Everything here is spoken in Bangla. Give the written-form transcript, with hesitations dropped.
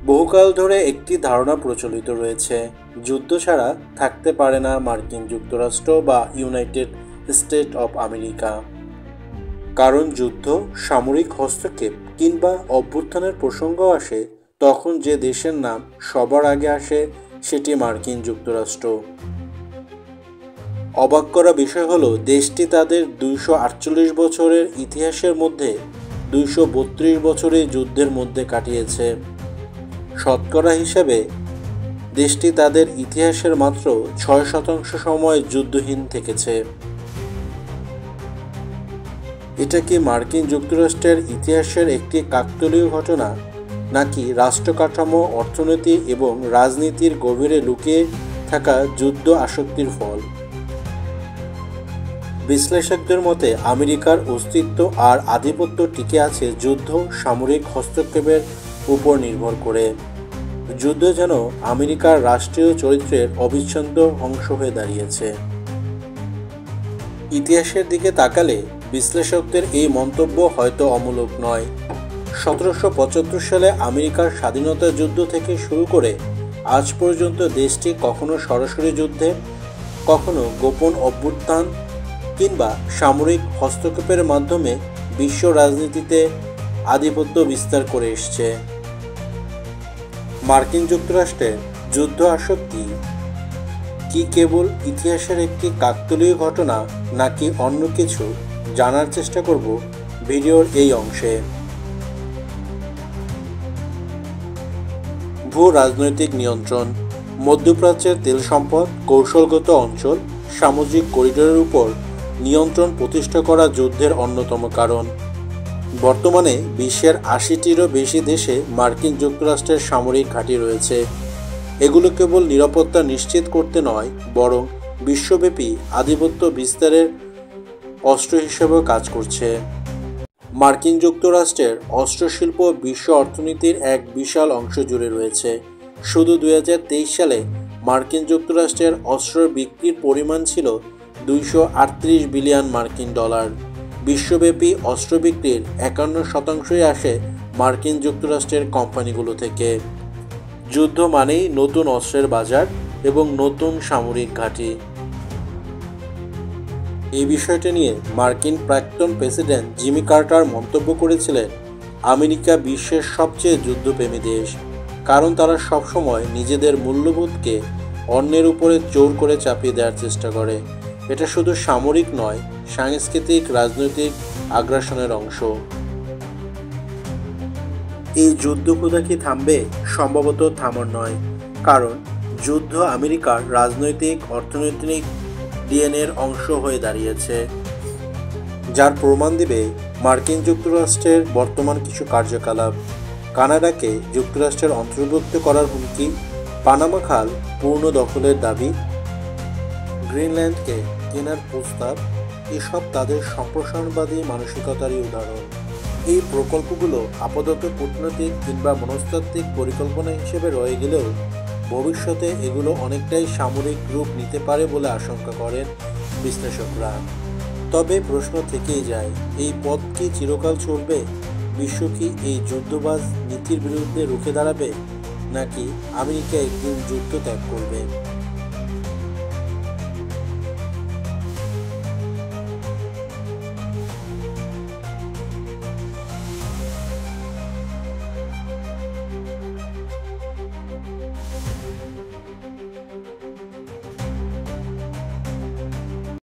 বহুকাল ধরে একটি ধারণা প্রচলিত রয়েছে, যুদ্ধ ছাড়া থাকতে পারে না মার্কিন যুক্তরাষ্ট্র বা ইউনাইটেড স্টেট অব আমেরিকা। কারণ যুদ্ধ, সামরিক হস্তক্ষেপ কিংবা অভ্যুত্থানের প্রসঙ্গ আসে, তখন যে দেশের নাম সবার আগে আসে সেটি মার্কিন যুক্তরাষ্ট্র। অবাক করা বিষয় হলো, দেশটি তাদের 248 বছরের ইতিহাসের মধ্যে 232 বছরের যুদ্ধের মধ্যে কাটিয়েছে। শতকরা হিসেবে দেশটি তাদের ইতিহাসের মাত্র 6% সময় যুদ্ধহীন থেকেছে। এটা কি মার্কিন যুক্তরাষ্ট্রের ইতিহাসের একটি কাকতালীয় ঘটনা, নাকি রাষ্ট্র কাঠামো, অর্থনীতি এবং রাজনীতির গভীরে লুকিয়ে থাকা যুদ্ধ আসক্তির ফল? বিশ্লেষকদের মতে আমেরিকার অস্তিত্ব আর আধিপত্য টিকে আছে যুদ্ধ, সামরিক হস্তক্ষেপের উপর নির্ভর করে। যুদ্ধ যেন আমেরিকার রাষ্ট্রীয় চরিত্রের অবিচ্ছেদ্য অংশ হয়ে দাঁড়িয়েছে। ইতিহাসের দিকে তাকালে বিশ্লেষকদের এই মন্তব্য হয়তো অমূলক নয়। 1775 সালে আমেরিকার স্বাধীনতা যুদ্ধ থেকে শুরু করে আজ পর্যন্ত দেশটি কখনো সরাসরি যুদ্ধে, কখনো গোপন অভ্যুত্থান কিংবা সামরিক হস্তক্ষেপের মাধ্যমে বিশ্ব রাজনীতিতে আধিপত্য বিস্তার করে এসেছে। মার্কিন যুক্তরাষ্ট্রের যুদ্ধ আসক্তি কি কেবল ইতিহাসের একটি কাকতালীয় ঘটনা, নাকি অন্য কিছু, জানার চেষ্টা করব ভিডিওর এই অংশে। ভূ রাজনৈতিক নিয়ন্ত্রণ। মধ্যপ্রাচ্যের তেল সম্পদ, কৌশলগত অঞ্চল, সামুদ্রিক করিডোরের উপর নিয়ন্ত্রণ প্রতিষ্ঠা করা যুদ্ধের অন্যতম কারণ। বর্তমানে বিশ্বের 80টিরও বেশি দেশে মার্কিন যুক্তরাষ্ট্রের সামরিক ঘাঁটি রয়েছে। এগুলো কেবল নিরাপত্তা নিশ্চিত করতে নয়, বরং বিশ্বব্যাপী আধিপত্য বিস্তারের অস্ত্র হিসেবেও কাজ করছে। মার্কিন যুক্তরাষ্ট্রের অস্ত্রশিল্প বিশ্ব অর্থনীতির এক বিশাল অংশ জুড়ে রয়েছে। শুধু 2023 সালে মার্কিন যুক্তরাষ্ট্রের অস্ত্র বিক্রির পরিমাণ ছিল $238 বিলিয়ন মার্কিন ডলার। বিশ্বব্যাপী অস্ত্র বিক্রির 51%ই আসে মার্কিন যুক্তরাষ্ট্রের কোম্পানিগুলো থেকে। যুদ্ধ মানেই নতুন অস্ত্রের বাজার এবং নতুন সামরিক ঘাঁটি। এই বিষয়টি নিয়ে মার্কিন প্রাক্তন প্রেসিডেন্ট জিমি কার্টার মন্তব্য করেছিলেন, আমেরিকা বিশ্বের সবচেয়ে যুদ্ধপ্রেমী দেশ, কারণ তারা সবসময় নিজেদের মূল্যবোধকে অন্যের উপরে জোর করে চাপিয়ে দেওয়ার চেষ্টা করে। এটা শুধু সামরিক নয়, সাংস্কৃতিক, রাজনৈতিক আগ্রাসনের অংশ। এই যুদ্ধ ক্ষুধা কি থামবে? সম্ভবত থামার নয়, কারণ যুদ্ধ আমেরিকার রাজনৈতিক, অর্থনৈতিক ডিএনএর অংশ হয়ে দাঁড়িয়েছে, যার প্রমাণ দিবে মার্কিন যুক্তরাষ্ট্রের বর্তমান কিছু কার্যকলাপ। কানাডাকে যুক্তরাষ্ট্রের অন্তর্ভুক্ত করার হুমকি, পানামা খাল পূর্ণ দখলের দাবি, গ্রিনল্যান্ডকে কেনার প্রস্তাব, এসব তাদের সম্প্রসারণবাদী মানসিকতারই উদাহরণ। এই প্রকল্পগুলো আপাতত কূটনৈতিক কিংবা মনস্তাত্ত্বিক পরিকল্পনা হিসেবে রয়ে গেলেও ভবিষ্যতে এগুলো অনেকটাই সামরিক রূপ নিতে পারে বলে আশঙ্কা করেন বিশ্লেষকরা। তবে প্রশ্ন থেকেই যায়, এই পথ কি চিরকাল চলবে? বিশ্ব কি এই যুদ্ধবাজ নীতির বিরুদ্ধে রুখে দাঁড়াবে, নাকি আমেরিকা একদিন যুদ্ধ ত্যাগ করবে?